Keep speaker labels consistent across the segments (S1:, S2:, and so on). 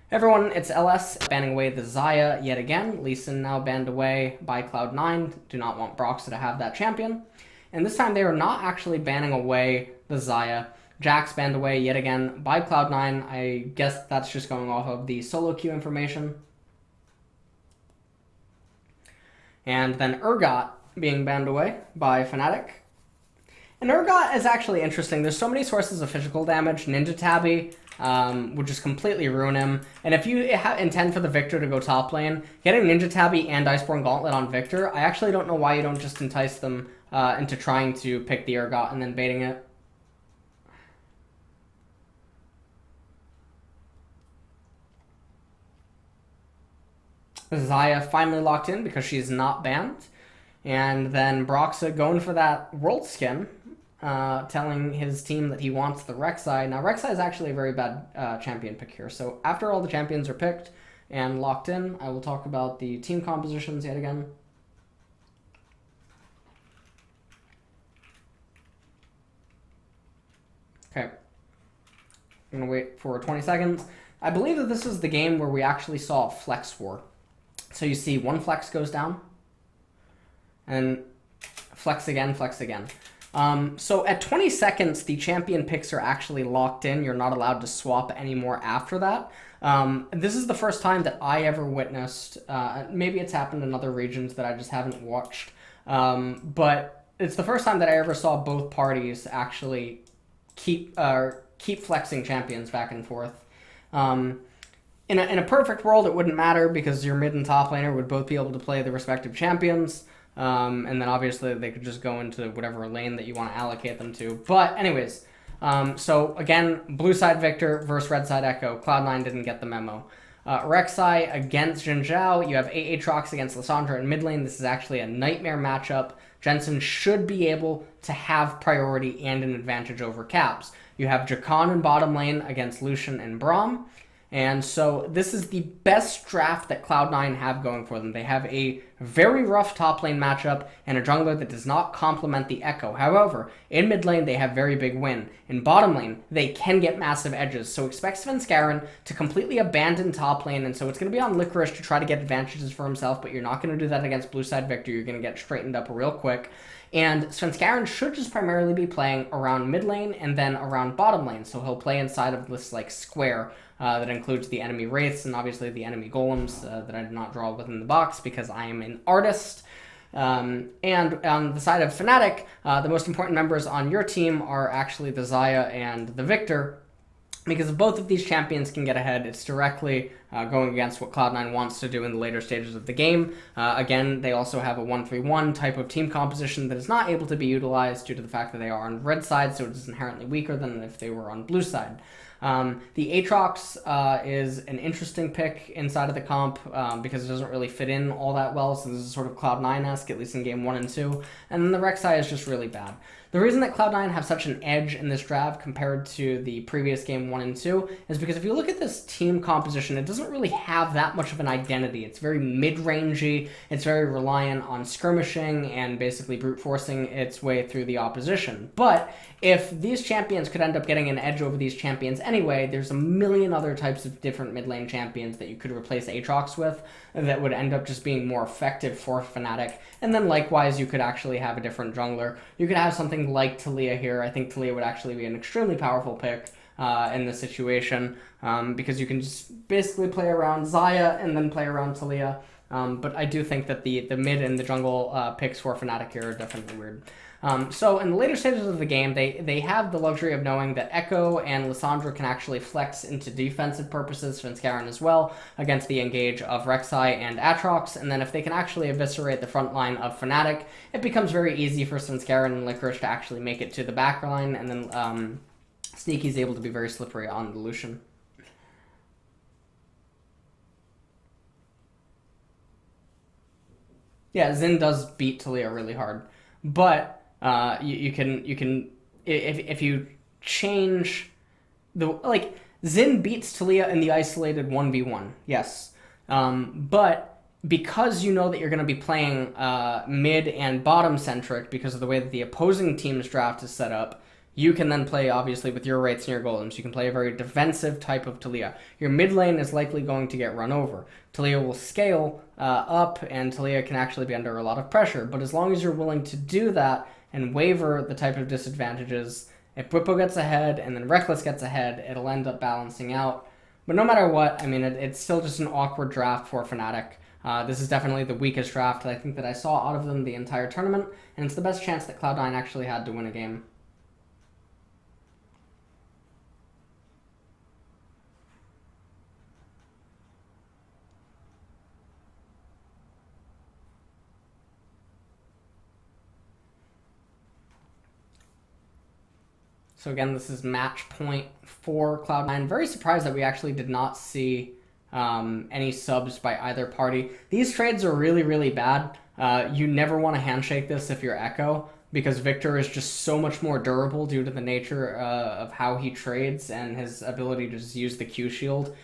S1: Everyone, it's LS banning away the Xayah yet again. Lee Sin now banned away by Cloud9. Do not want Broxah to have that champion. And this time they are not actually banning away the Xayah. Jax banned away yet again by Cloud9. I guess that's just going off of the solo queue information. And then Urgot being banned away by Fnatic. And Urgot is actually interesting. There's so many sources of physical damage. Ninja Tabby would just completely ruin him. And if you intend for the Victor to go top lane, getting Ninja Tabby and Iceborne Gauntlet on Victor, I actually don't know why you don't just entice them into trying to pick the Urgot and then baiting it. Xayah finally locked in because she's not banned. And then Broxah going for that world skin, telling his team that he wants the Rek'Sai. Now, Rek'Sai is actually a very bad champion pick here. So after all the champions are picked and locked in, I will talk about the team compositions yet again. Okay. I'm going to wait for 20 seconds. I believe that this is the game where we actually saw a flex war. So you see one flex goes down, and flex again, flex again. So at 20 seconds, the champion picks are actually locked in. You're not allowed to swap anymore after that. This is the first time that I ever witnessed, maybe it's happened in other regions that I just haven't watched, but it's the first time that I ever saw both parties actually keep flexing champions back and forth. In a perfect world, it wouldn't matter because your mid and top laner would both be able to play the respective champions. And then obviously they could just go into whatever lane that you want to allocate them to. But anyways, so again, blue side Victor versus red side Echo. Cloud9 didn't get the memo. Rek'Sai against Jin Zhao. You have Aatrox against Lissandra in mid lane. This is actually a nightmare matchup. Jensen should be able to have priority and an advantage over Caps. You have Jakan in bottom lane against Lucian and Braum. And so this is the best draft that Cloud9 have going for them. They have a very rough top lane matchup and a jungler that does not complement the Echo. However, in mid lane, they have very big win. In bottom lane, they can get massive edges. So expect Svenskeren to completely abandon top lane. And so it's going to be on Licorice to try to get advantages for himself, but you're not going to do that against blue side Victor. You're going to get straightened up real quick. And Svenskeren should just primarily be playing around mid lane and then around bottom lane. So he'll play inside of this like square that includes the enemy wraiths and obviously the enemy golems that I did not draw within the box because I am an artist. And on the side of Fnatic, the most important members on your team are actually the Xayah and the Victor. Because if both of these champions can get ahead, it's directly going against what Cloud9 wants to do in the later stages of the game. Again, they also have a 1-3-1 type of team composition that is not able to be utilized due to the fact that they are on red side, so it is inherently weaker than if they were on blue side. The Aatrox is an interesting pick inside of the comp because it doesn't really fit in all that well, so this is sort of Cloud9-esque, at least in game 1 and 2. And then the Rek'Sai is just really bad. The reason that Cloud9 have such an edge in this draft compared to the previous game 1 and 2 is because if you look at this team composition, it doesn't really have that much of an identity. It's very mid-rangey, it's very reliant on skirmishing and basically brute forcing its way through the opposition. But if these champions could end up getting an edge over these champions anyway, there's a million other types of different mid lane champions that you could replace Aatrox with that would end up just being more effective for Fnatic. And then likewise, you could actually have a different jungler. You could have something like Taliyah here. I think Taliyah would actually be an extremely powerful pick in this situation because you can just basically play around Xayah and then play around Taliyah. But I do think that the mid and the jungle picks for Fnatic here are definitely weird. So in the later stages of the game, they have the luxury of knowing that Echo and Lissandra can actually flex into defensive purposes, Svenskeren as well, against the engage of Rek'Sai and Aatrox. And then if they can actually eviscerate the front line of Fnatic, it becomes very easy for Svenskeren and Licorice to actually make it to the back line, and then Sneaky's able to be very slippery on the Lucian. Yeah, Xin does beat Taliyah really hard, but you can if you change the Xin beats Taliyah in the isolated 1v1, yes, but because you know that you're going to be playing mid and bottom centric because of the way that the opposing team's draft is set up, you can then play, obviously, with your Wraiths and your Golems. You can play a very defensive type of Taliyah. Your mid lane is likely going to get run over. Taliyah will scale up, and Taliyah can actually be under a lot of pressure. But as long as you're willing to do that and waver the type of disadvantages, if Bwipo gets ahead and then Reckless gets ahead, it'll end up balancing out. But no matter what, I mean, it's still just an awkward draft for Fnatic. This is definitely the weakest draft I think that I saw out of them the entire tournament, and it's the best chance that Cloud9 actually had to win a game. So again, this is match point for Cloud9. Very surprised that we actually did not see any subs by either party. These trades are really, really bad. You never want to handshake this if you're Echo, because Victor is just so much more durable due to the nature of how he trades and his ability to just use the Q shield.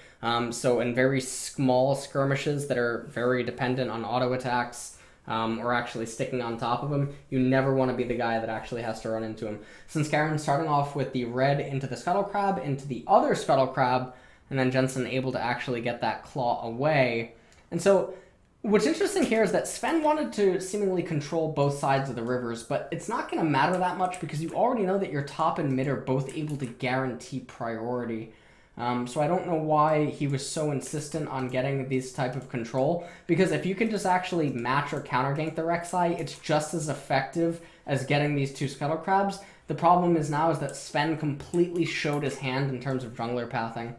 S1: So in very small skirmishes that are very dependent on auto attacks, or actually sticking on top of him, you never want to be the guy that actually has to run into him. Since Garen's starting off with the red into the Scuttle Crab, into the other Scuttle Crab, and then Jensen able to actually get that claw away. And so what's interesting here is that Sven wanted to seemingly control both sides of the rivers, but it's not going to matter that much because you already know that your top and mid are both able to guarantee priority. So I don't know why he was so insistent on getting this type of control, because if you can just actually match or counter gank the Rek'Sai, it's just as effective as getting these two Scuttle Crabs. The problem is now is that Sven completely showed his hand in terms of jungler pathing.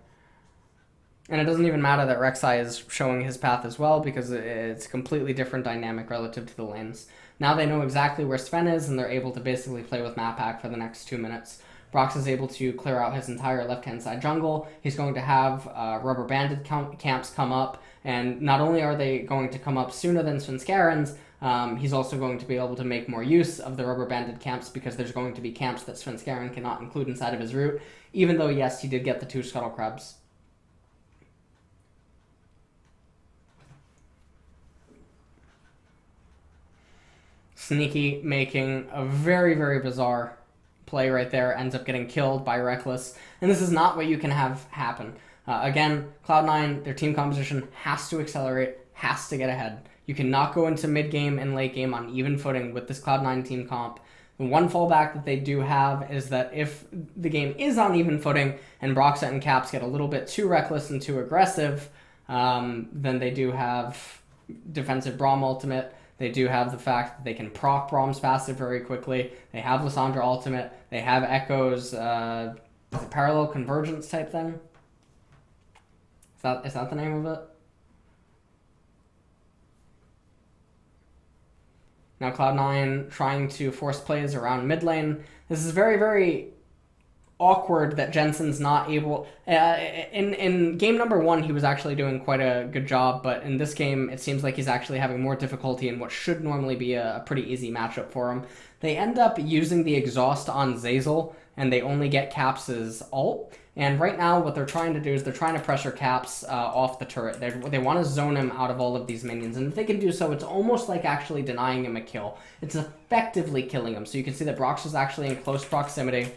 S1: And it doesn't even matter that Rek'Sai is showing his path as well, because it's a completely different dynamic relative to the lanes. Now they know exactly where Sven is, and they're able to basically play with map hack for the next 2 minutes. Brox is able to clear out his entire left-hand side jungle. He's going to have rubber banded camps come up, and not only are they going to come up sooner than Svenskaren's, he's also going to be able to make more use of the rubber banded camps, because there's going to be camps that Svenskaren cannot include inside of his route, even though, yes, he did get the 2 Scuttle Crabs. Sneaky making a very, very bizarre play right there, ends up getting killed by Reckless, and this is not what you can have happen. Again, Cloud9, their team composition has to accelerate, has to get ahead. You cannot go into mid-game and late game on even footing with this Cloud9 team comp. The one fallback that they do have is that if the game is on even footing and Broxette and Caps get a little bit too reckless and too aggressive, then they do have defensive Braum ultimate. They do have the fact that they can proc Braum's passive very quickly. They have Lissandra ultimate. They have Echo's parallel convergence type thing. Is that the name of it? Now Cloud9 trying to force plays around mid lane. This is very, very awkward that Jensen's not able... in game number 1, he was actually doing quite a good job, but in this game, it seems like he's actually having more difficulty in what should normally be a pretty easy matchup for him. They end up using the exhaust on Zeyzal, and they only get Caps' ult. And right now, what they're trying to do is they're trying to pressure Caps off the turret. They want to zone him out of all of these minions, and if they can do so, it's almost like actually denying him a kill. It's effectively killing him. So you can see that Brox is actually in close proximity.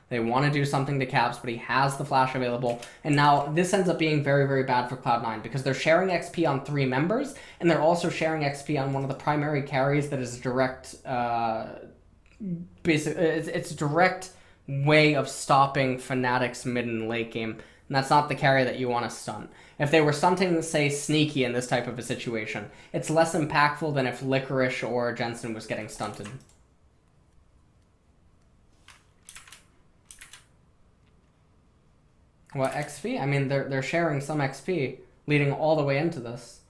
S1: They want to do something to Caps, but he has the flash available. And now this ends up being very, very bad for Cloud9, because they're sharing XP on 3 members, and they're also sharing XP on one of the primary carries that is direct... it's a direct way of stopping Fnatic's mid and late game, and that's not the carry that you want to stunt. If they were stunting, say, Sneaky in this type of a situation, it's less impactful than if Licorice or Jensen was getting stunted. What, XP? I mean, they're sharing some XP, leading all the way into this.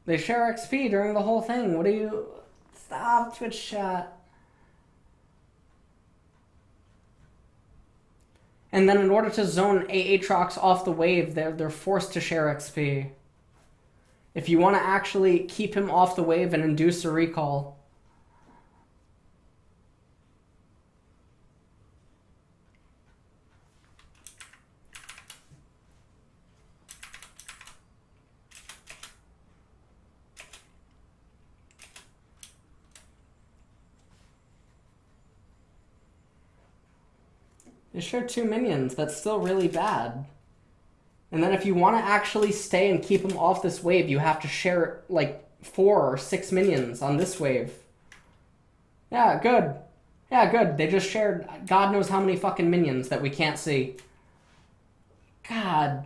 S1: They share XP during the whole thing. What do you... Stop, Twitch chat. And then in order to zone Aatrox off the wave, they're forced to share XP. If you want to actually keep him off the wave and induce a recall... They share 2 minions. That's still really bad. And then if you want to actually stay and keep them off this wave, you have to share like 4 or 6 minions on this wave. Yeah, good. Yeah, good. They just shared God knows how many fucking minions that we can't see. God.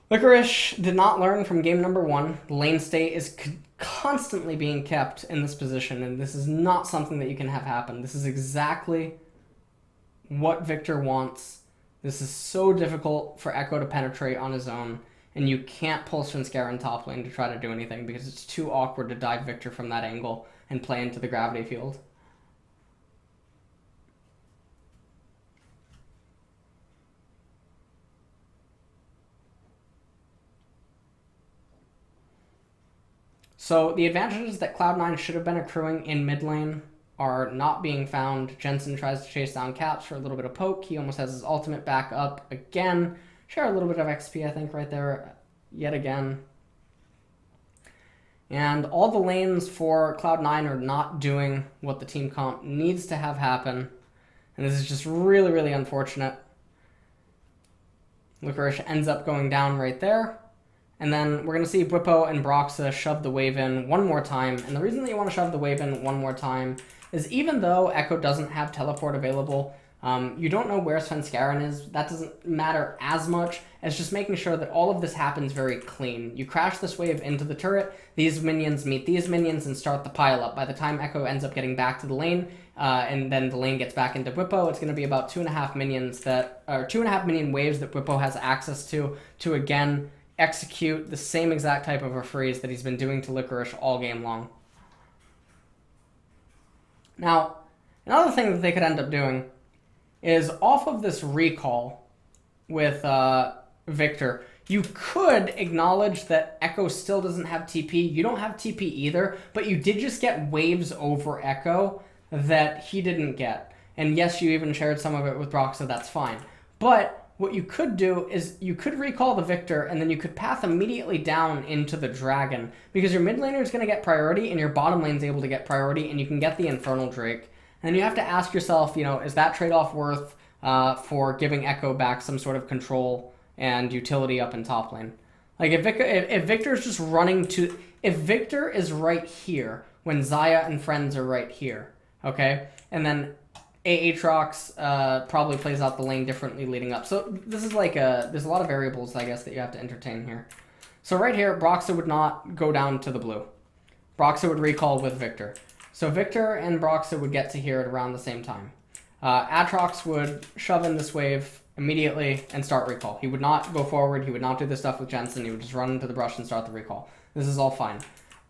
S1: Licorice did not learn from game number 1. The lane state is constantly being kept in this position, and this is not something that you can have happen. This is exactly what Victor wants. This is so difficult for Echo to penetrate on his own, and you can't pull Svenskeren top lane to try to do anything because it's too awkward to dive Victor from that angle and play into the gravity field. So the advantages that Cloud9 should have been accruing in mid lane are not being found. Jensen tries to chase down Caps for a little bit of poke. He almost has his ultimate back up again. Share a little bit of XP, I think, right there yet again. And all the lanes for Cloud9 are not doing what the team comp needs to have happen. And this is just really, really unfortunate. Licorice ends up going down right there. And then we're going to see Bwipo and Broxa shove the wave in one more time. And the reason that you want to shove the wave in one more time is even though Echo doesn't have teleport available, you don't know where Svenskeren is. That doesn't matter as much as just making sure that all of this happens very clean. You crash this wave into the turret, these minions meet these minions and start the pile up. By the time Echo ends up getting back to the lane, and then the lane gets back into Bwipo, it's going to be about 2.5 minions that, or 2.5 minion waves that Bwipo has access to again execute the same exact type of a freeze that he's been doing to Licorice all game long. Now, another thing that they could end up doing is off of this recall with Victor, you could acknowledge that Echo still doesn't have TP. You don't have TP either, but you did just get waves over Echo that he didn't get. And yes, you even shared some of it with Brock, so that's fine. But what you could do is you could recall the Victor, and then you could path immediately down into the Dragon, because your mid laner is going to get priority, and your bottom lane is able to get priority, and you can get the Infernal Drake. And you have to ask yourself, you know, is that trade-off worth for giving Echo back some sort of control and utility up in top lane? Like, if Victor is just running to... If Victor is right here, when Xayah and friends are right here, okay? And then Aatrox probably plays out the lane differently leading up. So this is like there's a lot of variables, I guess, that you have to entertain here. So right here, Broxa would not go down to the blue. Broxa would recall with Victor. So Victor and Broxa would get to here at around the same time. Aatrox would shove in this wave immediately and start recall. He would not go forward. He would not do the stuff with Jensen. He would just run into the brush and start the recall. This is all fine.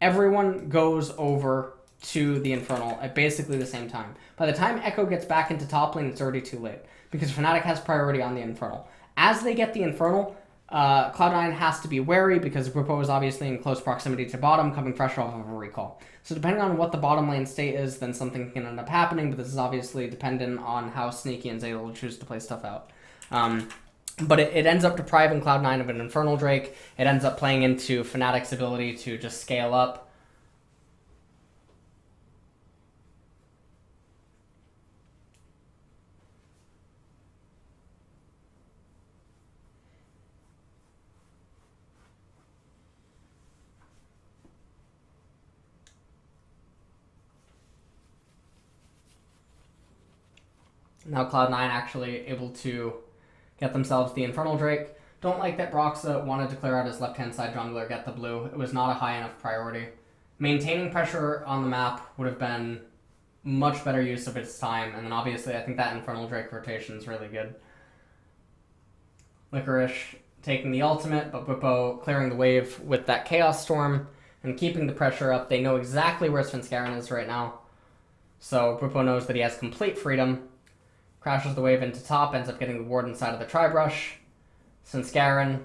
S1: Everyone goes over to the Infernal at basically the same time. By the time Echo gets back into top lane, it's already too late, because Fnatic has priority on the Infernal. As they get the Infernal, Cloud9 has to be wary, because Bwipo is obviously in close proximity to bottom, coming fresh off of a recall. So depending on what the bottom lane state is, then something can end up happening, but this is obviously dependent on how Sneaky and Zayl choose to play stuff out. But it ends up depriving Cloud9 of an Infernal Drake. It ends up playing into Fnatic's ability to just scale up. Now Cloud9 actually able to get themselves the Infernal Drake. Don't like that Broxa wanted to clear out his left-hand side jungler, get the blue. It was not a high enough priority. Maintaining pressure on the map would have been much better use of its time, and then obviously I think that Infernal Drake rotation is really good. Licorice taking the ultimate, but Bwipo clearing the wave with that Chaos Storm and keeping the pressure up. They know exactly where Svenskeren is right now, so Bwipo knows that he has complete freedom. Crashes the wave into top, ends up getting the ward inside of the Tri-Brush. Svenskeren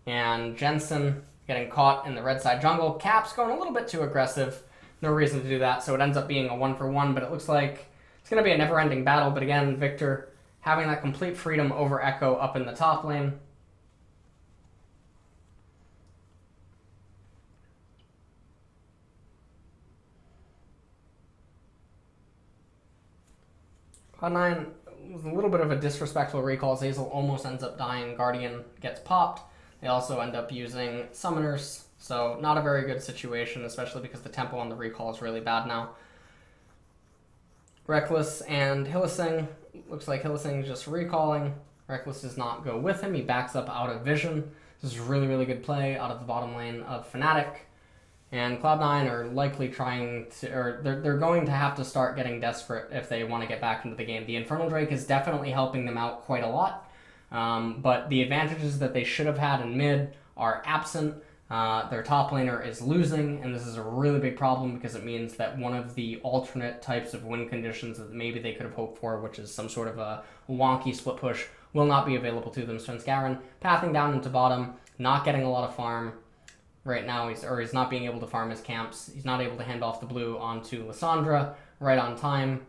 S1: and Jensen getting caught in the red side jungle. Caps going a little bit too aggressive. No reason to do that, so it ends up being a 1-for-1, but it looks like it's going to be a never-ending battle. But again, Victor having that complete freedom over Echo up in the top lane. Cloud9 was a little bit of a disrespectful recall. Zeyzal almost ends up dying. Guardian gets popped. They also end up using Summoners. So not a very good situation, especially because the tempo on the recall is really bad now. Reckless and Hylissang. Looks like Hylissang is just recalling. Reckless does not go with him. He backs up out of vision. This is really, really good play out of the bottom lane of Fnatic. And Cloud9 are likely trying to, or they're going to have to start getting desperate if they want to get back into the game. The Infernal Drake is definitely helping them out quite a lot. But the advantages that they should have had in mid are absent. Their top laner is losing, and this is a really big problem because it means that one of the alternate types of win conditions that maybe they could have hoped for, which is some sort of a wonky split push, will not be available to them. Svenskeren pathing down into bottom, not getting a lot of farm right now. He's not being able to farm his camps. He's not able to hand off the blue onto Lissandra right on time.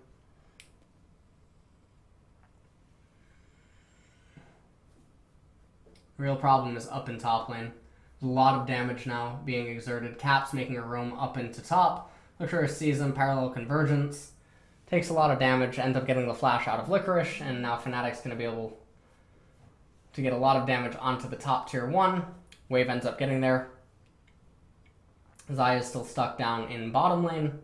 S1: Real problem is up in top lane. A lot of damage now being exerted. Caps making a roam up into top. Licorice sees him, parallel convergence. Takes a lot of damage, ends up getting the flash out of Licorice, and now Fnatic's going to be able to get a lot of damage onto the top tier 1. Wave ends up getting there. Xayah is still stuck down in bottom lane.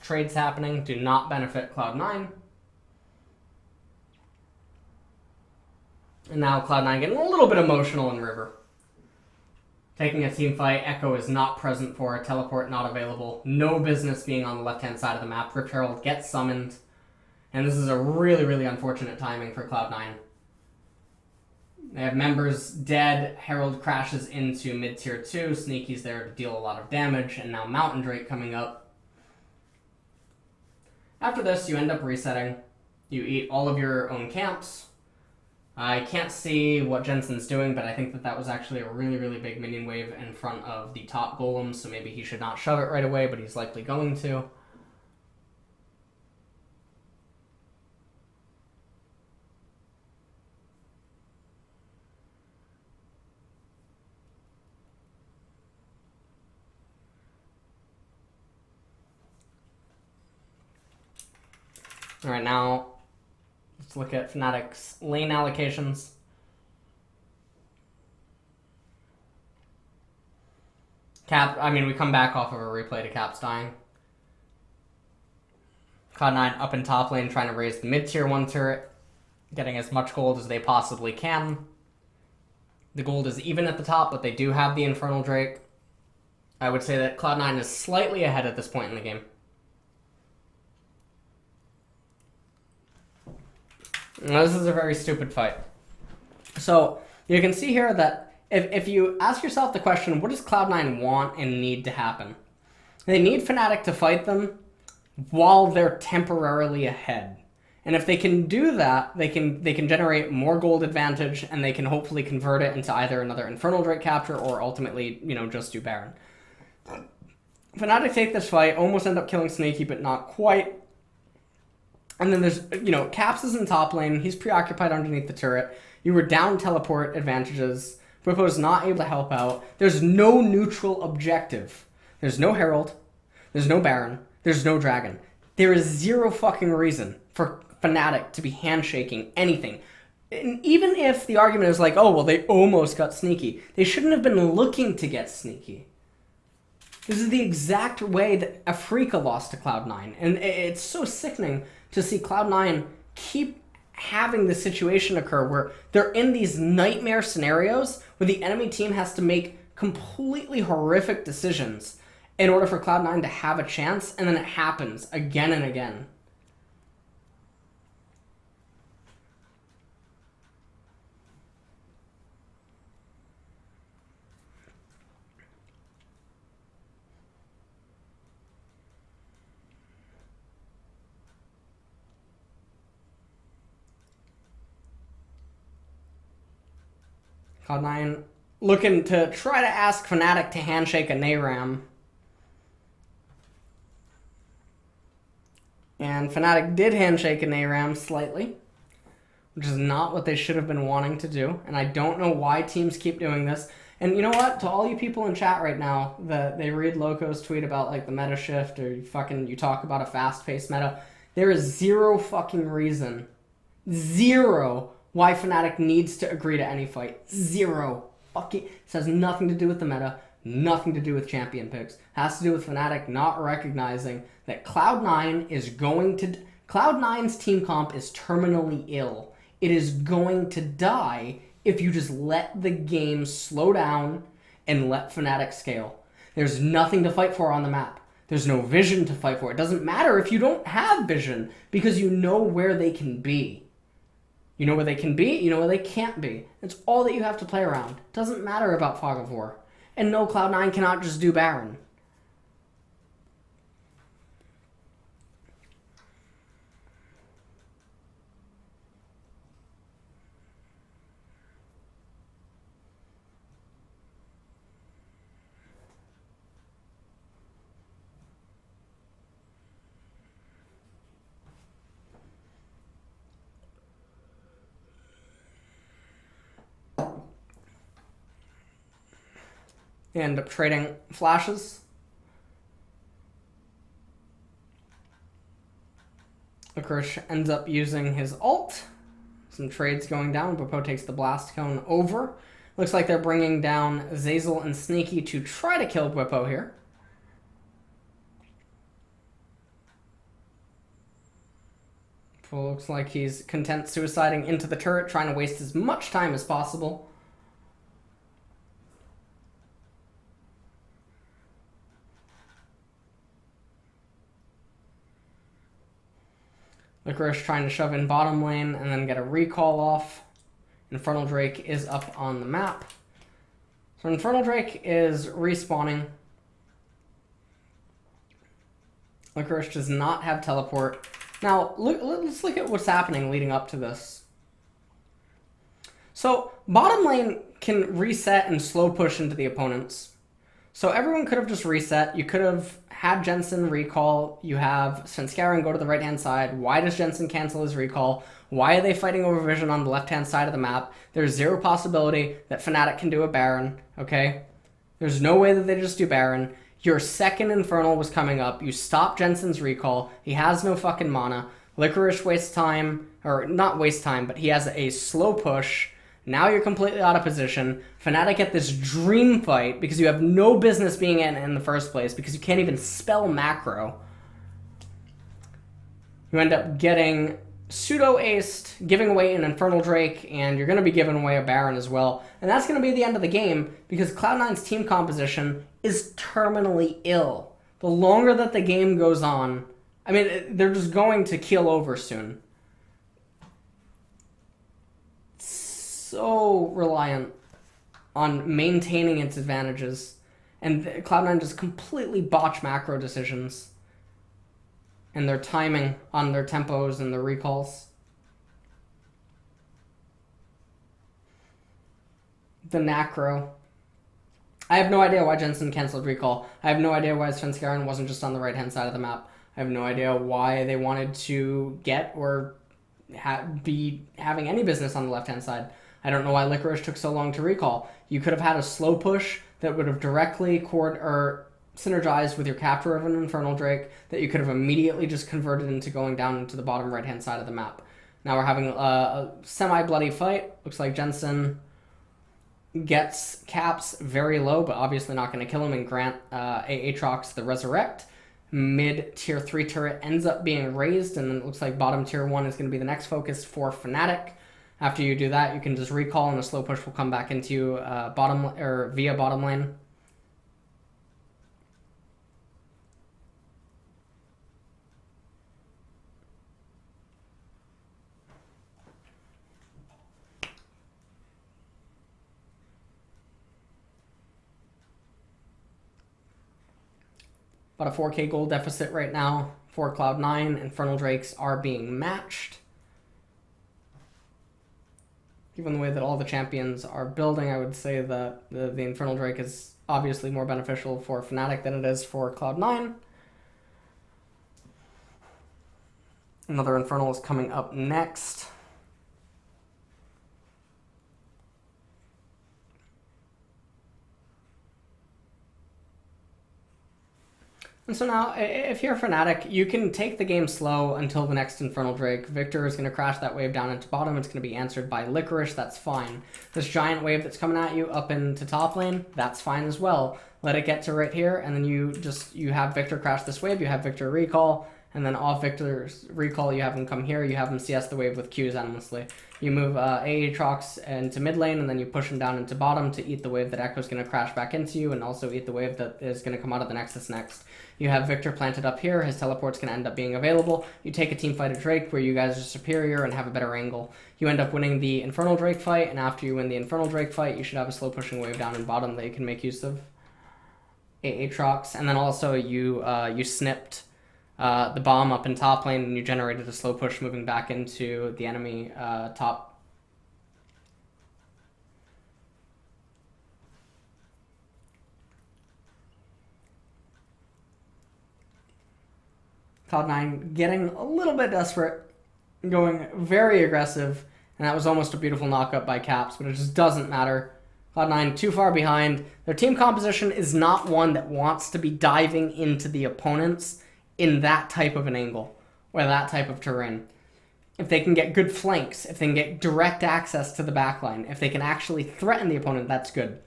S1: Trades happening do not benefit Cloud9. And now Cloud9 getting a little bit emotional in River. Taking a team fight, Echo is not present for a teleport, not available. No business being on the left-hand side of the map. Rip Herald gets summoned. And this is a really, really unfortunate timing for Cloud9. They have members dead. Herald crashes into mid-tier 2. Sneaky's there to deal a lot of damage. And now Mountain Drake coming up. After this, you end up resetting. You eat all of your own camps. I can't see what Jensen's doing, but I think that that was actually a really, really big minion wave in front of the top golem, so maybe he should not shove it right away, but he's likely going to. All right, now let's look at Fnatic's lane allocations. We come back off of a replay to Caps dying. Cloud9 up in top lane trying to raise the mid-tier 1 turret, getting as much gold as they possibly can. The gold is even at the top, but they do have the Infernal Drake. I would say that Cloud9 is slightly ahead at this point in the game. Now, this is a very stupid fight. So you can see here that if you ask yourself the question, what does Cloud9 want and need to happen? They need Fnatic to fight them while they're temporarily ahead. And if they can do that, they can generate more gold advantage, and they can hopefully convert it into either another Infernal Drake capture or ultimately, just do Baron. Fnatic take this fight, almost end up killing Snaky, but not quite. And then there's, Caps is in top lane. He's preoccupied underneath the turret. You were down teleport advantages. Bwipo's not able to help out. There's no neutral objective. There's no Herald. There's no Baron. There's no Dragon. There is zero fucking reason for Fnatic to be handshaking anything. And even if the argument is like, oh, well, they almost got sneaky. They shouldn't have been looking to get sneaky. This is the exact way that Afrika lost to Cloud9. And it's so sickening to see Cloud9 keep having this situation occur where they're in these nightmare scenarios where the enemy team has to make completely horrific decisions in order for Cloud9 to have a chance, and then it happens again and again. Cloud9 looking to try to ask Fnatic to handshake a Nayram. And Fnatic did handshake a Nayram slightly. which is not what they should have been wanting to do. And I don't know why teams keep doing this. And you know what? To all you people in chat right now that they read Loco's tweet about like the meta shift or you talk about a fast-paced meta, there is zero fucking reason, zero, why Fnatic needs to agree to any fight. Zero. Fucking. This has nothing to do with the meta, nothing to do with champion picks. It has to do with Fnatic not recognizing that Cloud9 is going to... Cloud9's team comp is terminally ill. It is going to die if you just let the game slow down and let Fnatic scale. There's nothing to fight for on the map. There's no vision to fight for. It doesn't matter if you don't have vision because you know where they can be. You know where they can be, you know where they can't be. It's all that you have to play around. It doesn't matter about Fog of War. And no, Cloud9 cannot just do Baron. They end up trading flashes. Licorice ends up using his ult. Some trades going down. Bwipo takes the blast cone over. Looks like they're bringing down Zeyzal and Sneaky to try to kill Bwipo here. Looks like he's content suiciding into the turret, trying to waste as much time as possible. Licorice trying to shove in bottom lane and then get a recall off. Infernal Drake is up on the map. So Infernal Drake is respawning. Licorice does not have teleport. Now, let's look at what's happening leading up to this. So bottom lane can reset and slow push into the opponents. So everyone could have just reset. You could have had Jensen recall. You have Svenskeren go to the right-hand side. Why does Jensen cancel his recall? Why are they fighting over vision on the left-hand side of the map? There's zero possibility that Fnatic can do a Baron, okay? There's no way that they just do Baron. Your second Infernal was coming up. You stop Jensen's recall. He has no fucking mana. Licorice wastes time, or not waste time, but he has a slow push. Now you're completely out of position. Fnatic get this dream fight because you have no business being in the first place because you can't even spell macro. You end up getting pseudo-aced, giving away an Infernal Drake, and you're going to be giving away a Baron as well. And that's going to be the end of the game because Cloud9's team composition is terminally ill. The longer that the game goes on, I mean, they're just going to keel over soon. So reliant on maintaining its advantages, and Cloud9 just completely botch macro decisions and their timing on their tempos and their recalls. The Nacro. I have no idea why Jensen canceled recall. I have no idea why Svenskeren wasn't just on the right-hand side of the map. I have no idea why they wanted to get or be having any business on the left-hand side. I don't know why Licorice took so long to recall. You could have had a slow push that would have directly synergized with your capture of an Infernal Drake that you could have immediately just converted into going down into the bottom right-hand side of the map. Now we're having a semi-bloody fight. Looks like Jensen gets caps very low, but obviously not going to kill him and grant Aatrox the Resurrect. Mid tier 3 turret ends up being raised, and then it looks like bottom tier 1 is going to be the next focus for Fnatic. After you do that, you can just recall, and a slow push will come back into via bottom lane. About a 4k gold deficit right now for Cloud9. Infernal Drakes are being matched. Given the way that all the champions are building, I would say that the Infernal Drake is obviously more beneficial for Fnatic than it is for Cloud9. Another Infernal is coming up next. And so now, if you're Fnatic, you can take the game slow until the next Infernal Drake. Victor is going to crash that wave down into bottom. It's going to be answered by Licorice. That's fine. This giant wave that's coming at you up into top lane, that's fine as well. Let it get to right here, and then you have Victor crash this wave. You have Victor recall, and then off Victor's recall, you have him come here. You have him CS the wave with Qs endlessly. You move Aatrox into mid lane, and then you push him down into bottom to eat the wave that Echo's going to crash back into you, and also eat the wave that is going to come out of the Nexus next. You have Victor planted up here. His teleport's going to end up being available. You take a team fight at Drake where you guys are superior and have a better angle. You end up winning the Infernal Drake fight, and after you win the Infernal Drake fight, you should have a slow pushing wave down in bottom that you can make use of. Aatrox, and then also you snipped the bomb up in top lane, and you generated a slow push moving back into the enemy top. Cloud9 getting a little bit desperate, going very aggressive, and that was almost a beautiful knockup by Caps, but it just doesn't matter. Cloud9 too far behind. Their team composition is not one that wants to be diving into the opponents in that type of an angle or that type of terrain. If they can get good flanks, if they can get direct access to the backline, if they can actually threaten the opponent, that's good.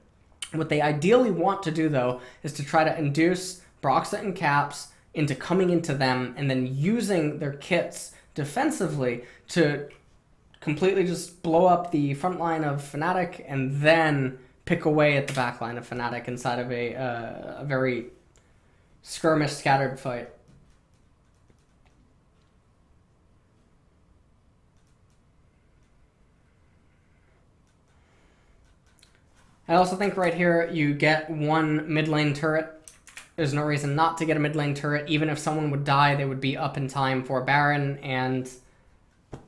S1: What they ideally want to do, though, is to try to induce Broxah and Caps into coming into them and then using their kits defensively to completely just blow up the front line of Fnatic and then pick away at the back line of Fnatic inside of a very skirmish scattered fight. I also think right here you get one mid lane turret. There's no reason not to get a mid lane turret. Even if someone would die, they would be up in time for Baron, and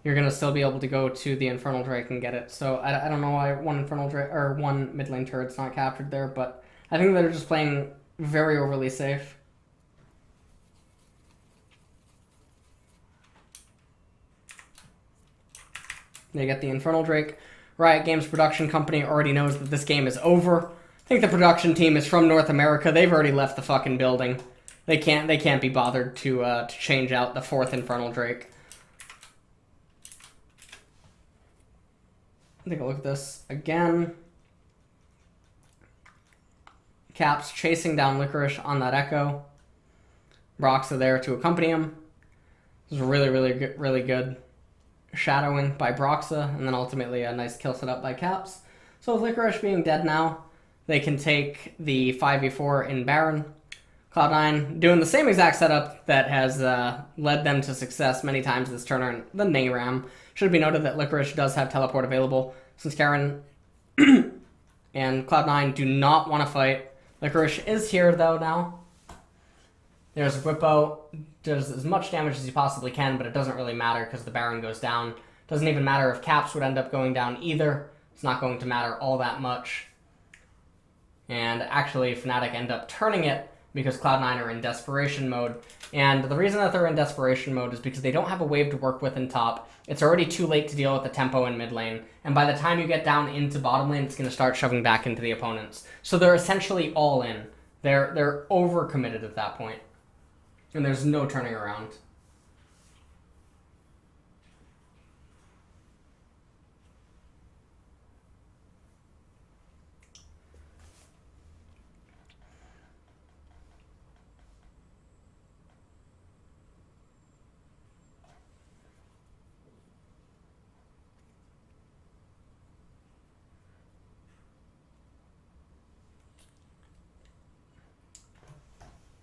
S1: you're going to still be able to go to the Infernal Drake and get it. So I don't know why one Infernal Drake or one mid lane turret's not captured there, but I think they're just playing very overly safe. They get the Infernal Drake. Riot Games production company already knows that this game is over. I think the production team is from North America. They've already left the fucking building. They can't be bothered to change out the fourth Infernal Drake. Take a look at this again. Caps chasing down Licorice on that Echo. Broxah there to accompany him. This is really good shadowing by Broxah, and then ultimately a nice kill set up by Caps. So with Licorice being dead now, they can take the 5v4 in Baron. Cloud9 doing the same exact setup that has led them to success many times this turn, the Nayram. Should be noted that Licorice does have teleport available, since Karen and Cloud9 do not want to fight. Licorice is here though now. There's Whippo, does as much damage as he possibly can, but it doesn't really matter because the Baron goes down. Doesn't even matter if Caps would end up going down either. It's not going to matter all that much. And actually, Fnatic end up turning it because Cloud9 are in desperation mode. And the reason that they're in desperation mode is because they don't have a wave to work with in top. It's already too late to deal with the tempo in mid lane. And by the time you get down into bottom lane, it's going to start shoving back into the opponents. So they're essentially all in. They're overcommitted at that point. And there's no turning around.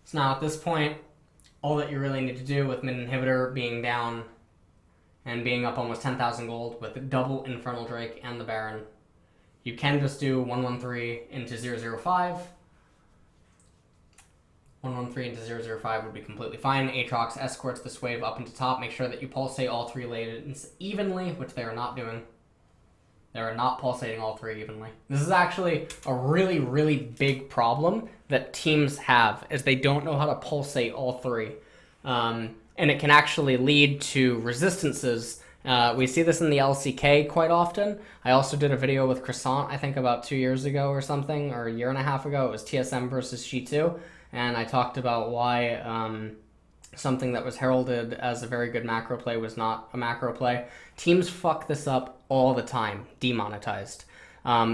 S1: So now at this point, all that you really need to do with mid inhibitor being down and being up almost 10,000 gold with the double Infernal Drake and the Baron, you can just do 113 into 005. 113 into 005 would be completely fine. Aatrox escorts this wave up into top. Make sure that you pulsate all three lanes evenly, which they are not doing. They are not pulsating all three evenly. This is actually a really big problem that teams have, is they don't know how to pulsate all three. And it can actually lead to resistances. We see this in the LCK quite often. I also did a video with Croissant, I think about 2 years ago or something, or a year and a half ago. It was TSM versus G2. and I talked about why something that was heralded as a very good macro play was not a macro play. Teams fuck this up all the time, demonetized.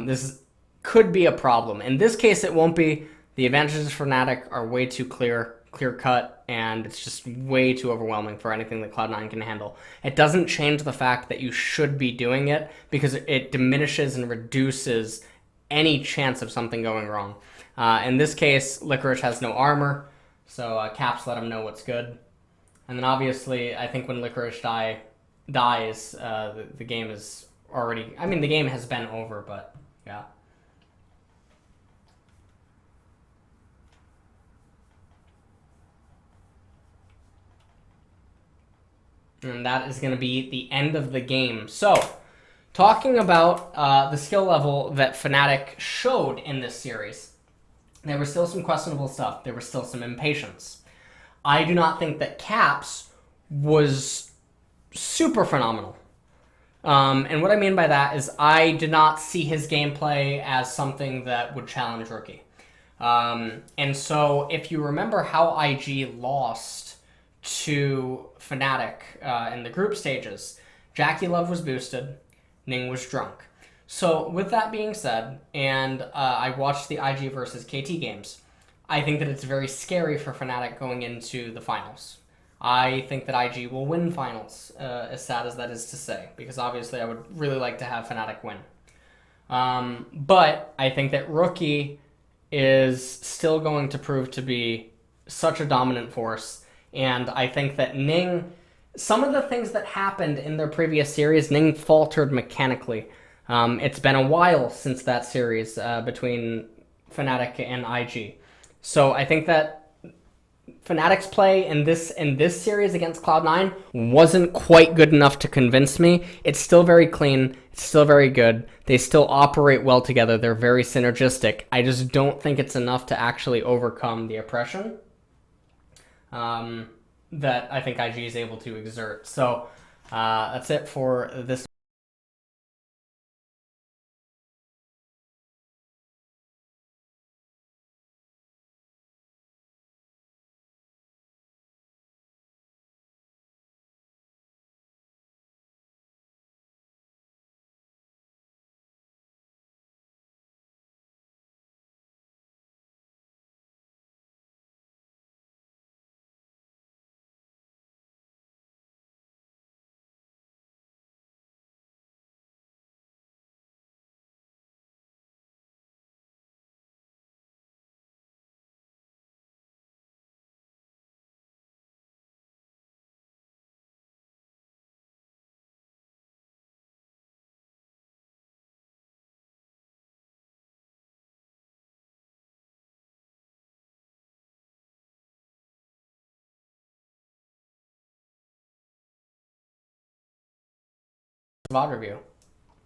S1: This could be a problem. In this case, it won't be. The advantages for Fnatic are way too clear cut, and it's just way too overwhelming for anything that Cloud9 can handle. It doesn't change the fact that you should be doing it, because it diminishes and reduces any chance of something going wrong. In this case, Licorice has no armor, so Caps let him know what's good. And then obviously, I think when Licorice dies, the game is already... I mean, the game has been over, but yeah. And that is going to be the end of the game. So, talking about the skill level that Fnatic showed in this series, there was still some questionable stuff. There was still some impatience. I do not think that Caps was super phenomenal. And what I mean by that is I did not see his gameplay as something that would challenge Rookie. And so if you remember how IG lost to Fnatic in the group stages, Jackie Love was boosted, Ning was drunk. So with that being said, and I watched the IG versus KT games, I think that it's very scary for Fnatic going into the finals. I think that IG will win finals, as sad as that is to say, because obviously I would really like to have Fnatic win. But I think that Rookie is still going to prove to be such a dominant force, and I think that Ning, some of the things that happened in their previous series, Ning faltered mechanically. It's been a while since that series between Fnatic and IG. So I think that Fnatic's play in this series against Cloud9 wasn't quite good enough to convince me. It's still very clean. It's still very good. They still operate well together. They're very synergistic. I just don't think it's enough to actually overcome the oppression that I think IG is able to exert. So that's it for this VOD review.